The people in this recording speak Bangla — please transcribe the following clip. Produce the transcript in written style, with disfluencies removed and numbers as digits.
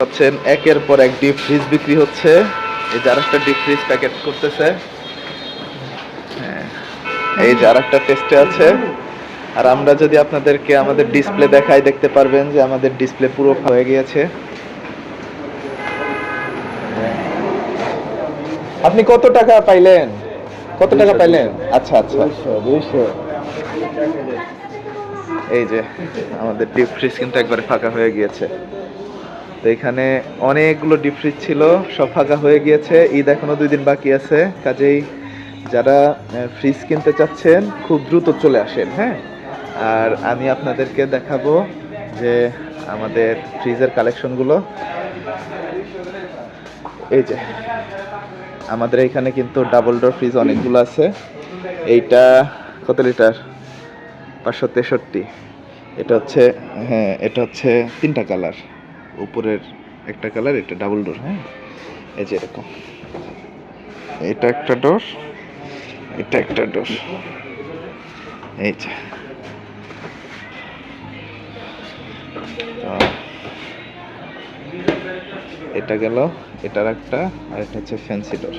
পাচ্ছেন একের পর এক ডিপ ফ্রিজ বিক্রি হচ্ছে। এই যে আরেকটা ডিপ ফ্রিজ প্যাকেট করতেছে। হ্যাঁ, এই যে আরেকটা টেস্টে আছে। আর আমরা যদি আপনাদেরকে আমাদের ডিসপ্লে দেখাই, দেখতে পারবেন যে আমাদের ডিসপ্লে পুরো হয়ে গিয়েছে। আপনি কত টাকা পাইলেন? কত টাকা পাইলেন? আচ্ছা আচ্ছা, 200 এই যে আমাদের ডিপ ফ্রিজ কিন্তু একবারে ফাঁকা হয়ে গিয়েছে। তো এখানে অনেকগুলো ডিপ ফ্রিজ ছিল, সব ফাঁকা হয়ে গিয়েছে। ঈদ এখনো 2 দিন বাকি আছে, কাজেই যারা ফ্রিজ কিনতে চাচ্ছেন খুব দ্রুত চলে আসেন। হ্যাঁ, আর আমি আপনাদেরকে দেখাবো যে আমাদের ফ্রিজের কালেকশনগুলো। এই যে আমাদের এখানে কিন্তু ডাবল ডোর ফ্রিজ অনেকগুলো আছে। এইটা কত লিটার? 563। এটা হচ্ছে, হ্যাঁ এটা হচ্ছে 3টা কালার, উপরের একটা কালার, এটা ডাবল ডোর। হ্যাঁ, এই যে এরকম, এটা একটা ডোর, এটা একটা ডোর। এই যে এটা গেল, এটার একটা, আর এটা হচ্ছে ফ্যান্সি ডোর।